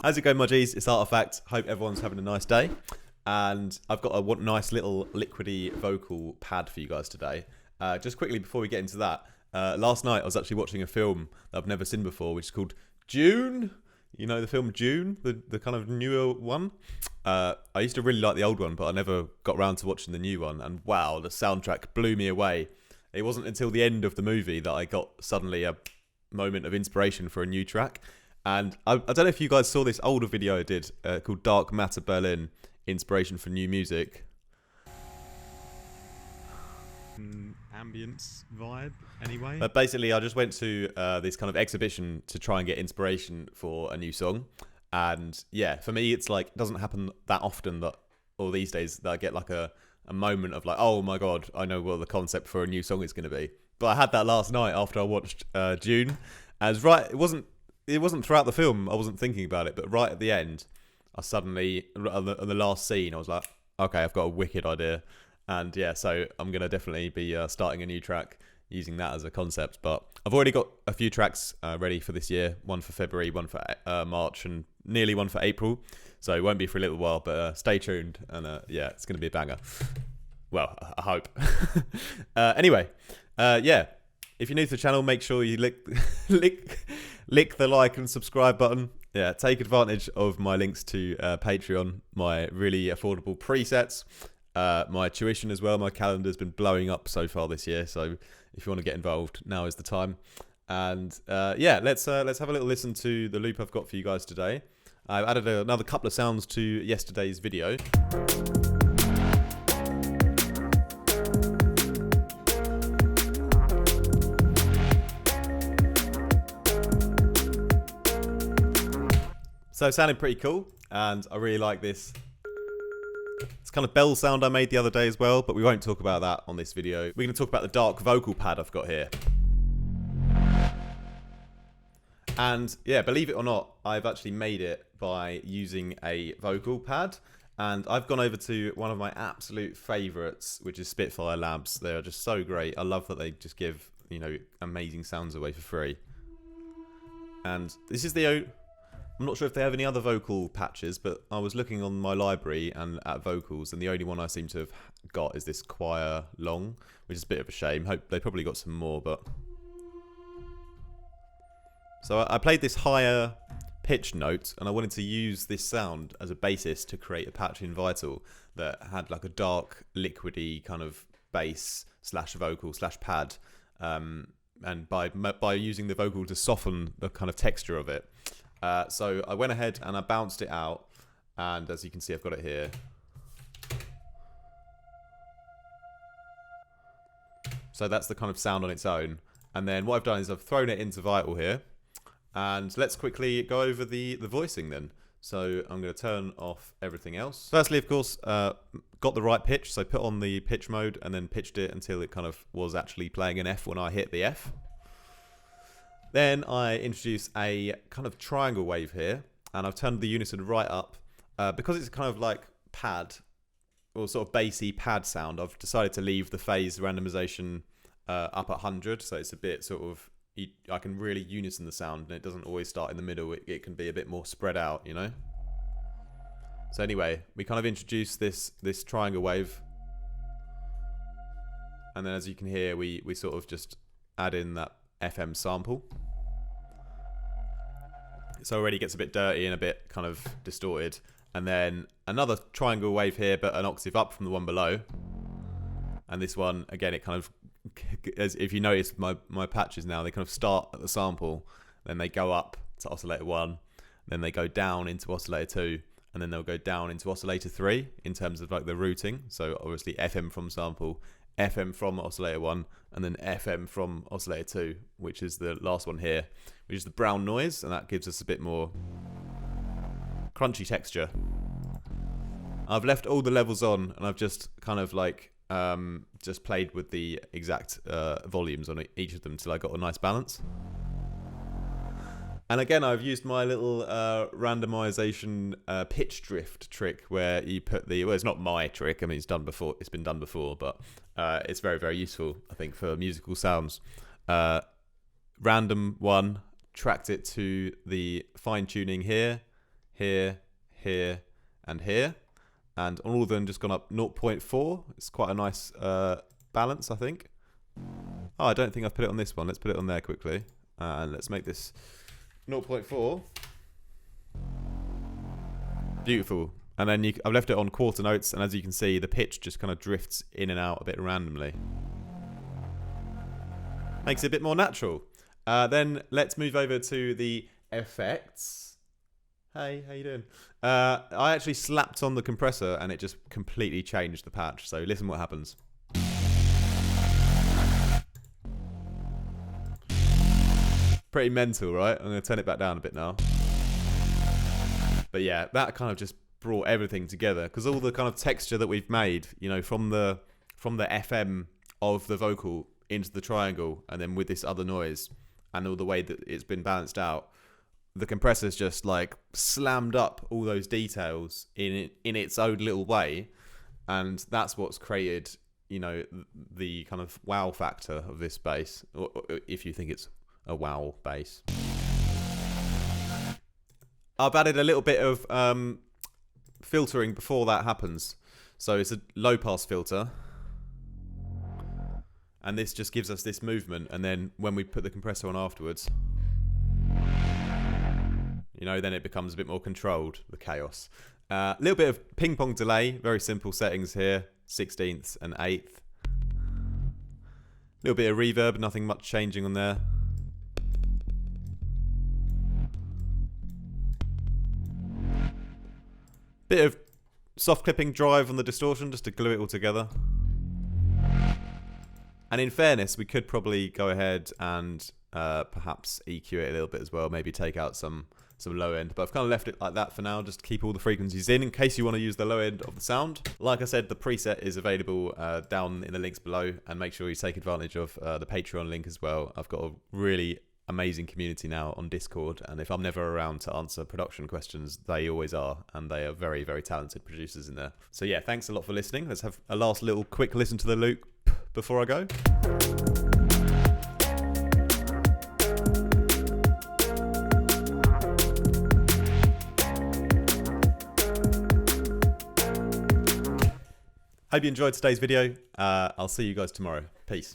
How's it going, my G's? It's Artifact. Hope everyone's having a nice day. And I've got a nice little liquidy vocal pad for you guys today. Just quickly before we get into that, last night I was actually watching a film that I've never seen before, which is called Dune. You know the film Dune, the kind of newer one? I used to really like the old one, but I never got around to watching the new one. And wow, the soundtrack blew me away. It wasn't until the end of the movie that I got suddenly a moment of inspiration for a new track. And I don't know if you guys saw this older video I did called Dark Matter Berlin, Inspiration for New Music. Ambience vibe, anyway. But basically, I just went to this kind of exhibition to try and get inspiration for a new song. And yeah, for me, it's like, it doesn't happen that often that, or these days, that I get like a moment of like, oh my God, I know what the concept for a new song is going to be. But I had that last night after I watched Dune. As right, it wasn't throughout the film, I wasn't thinking about it, but right at the end, I suddenly, on the last scene, I was like, okay, I've got a wicked idea. And yeah, so I'm going to definitely be starting a new track using that as a concept. But I've already got a few tracks ready for this year, one for February, one for March, and nearly one for April. So it won't be for a little while, but stay tuned. And yeah, it's going to be a banger. Well, I hope. Anyway, yeah. If you're new to the channel, make sure you lick the like and subscribe button. Yeah, take advantage of my links to Patreon, my really affordable presets, my tuition as well. My calendar's been blowing up so far this year, so if you want to get involved, now is the time. And yeah, let's have a little listen to the loop I've got for you guys today. I've added another couple of sounds to yesterday's video. So it sounded pretty cool, and I really like this. It's kind of bell sound I made the other day as well, but we won't talk about that on this video. We're going to talk about the dark vocal pad I've got here. And yeah, believe it or not, I've actually made it by using a vocal pad. And I've gone over to one of my absolute favourites, which is Spitfire Labs. They are just so great. I love that they just give, you know, amazing sounds away for free. And this is the... I'm not sure if they have any other vocal patches, but I was looking on my library and at vocals, and the only one I seem to have got is this Choir Long, which is a bit of a shame. Hope they probably got some more, but... So I played this higher pitch note, and I wanted to use this sound as a basis to create a patch in Vital that had like a dark, liquidy kind of bass slash vocal slash pad, and by using the vocal to soften the kind of texture of it. So I went ahead and I bounced it out, and as you can see, I've got it here. So that's the kind of sound on its own. And then what I've done is I've thrown it into Vital here, and let's quickly go over the voicing then. So I'm going to turn off everything else. Firstly, of course, got the right pitch, so put on the pitch mode and then pitched it until it kind of was actually playing an F when I hit the F. Then I introduce a kind of triangle wave here, and I've turned the unison right up. Because it's kind of like pad, or sort of bassy pad sound, I've decided to leave the phase randomization up at 100, so it's a bit sort of, I can really unison the sound, and it doesn't always start in the middle, it can be a bit more spread out, you know? So anyway, we kind of introduce this triangle wave, and then as you can hear, we sort of just add in that FM sample. So already gets a bit dirty and a bit kind of distorted. And then another triangle wave here, but an octave up from the one below. And this one, again, it kind of, as if you notice my patches now, they kind of start at the sample, then they go up to oscillator 1, then they go down into oscillator 2, and then they'll go down into oscillator 3 in terms of like the routing. So obviously FM from sample, FM from oscillator 1, and then FM from oscillator 2, which is the last one here, which is the brown noise, and that gives us a bit more crunchy texture. I've left all the levels on, and I've just kind of like just played with the exact volumes on each of them till I got a nice balance. And again, I've used my little randomization pitch drift trick, where you put the, well, it's not my trick, I mean, it's been done before, but it's very, very useful, I think, for musical sounds. Random one, tracked it to the fine tuning here, here, here, and here. And on all of them, just gone up 0.4. It's quite a nice balance, I think. Oh, I don't think I've put it on this one. Let's put it on there quickly. And let's make this 0.4. Beautiful. And then I've left it on quarter notes, and as you can see, the pitch just kind of drifts in and out a bit randomly. Makes it a bit more natural. Then let's move over to the effects. Hey, how you doing? I actually slapped on the compressor, and it just completely changed the patch. So listen what happens. Pretty mental, right? I'm going to turn it back down a bit now. But yeah, that kind of just brought everything together, because all the kind of texture that we've made, you know, from the FM of the vocal into the triangle, and then with this other noise, and all the way that it's been balanced out, the compressor's just like slammed up all those details in its own little way, and that's what's created, you know, the kind of wow factor of this bass, or if you think it's a wow bass. I've added a little bit of filtering before that happens. So it's a low pass filter, and this just gives us this movement, and then when we put the compressor on afterwards, you know, then it becomes a bit more controlled, the chaos. A little bit of ping pong delay, very simple settings here, 16th and 8th. A little bit of reverb, nothing much changing on there. Bit of soft clipping drive on the distortion just to glue it all together. And in fairness, we could probably go ahead and perhaps EQ it a little bit as well, maybe take out some low end, but I've kind of left it like that for now, just to keep all the frequencies in case you want to use the low end of the sound. Like I said, the preset is available down in the links below, and make sure you take advantage of the Patreon link as well. I've got a really amazing community now on Discord, and if I'm never around to answer production questions, they always are, and they are very, very talented producers in there. So yeah, thanks a lot for listening. Let's have a last little quick listen to the loop before I go. Hope you enjoyed today's video. I'll see you guys tomorrow. Peace.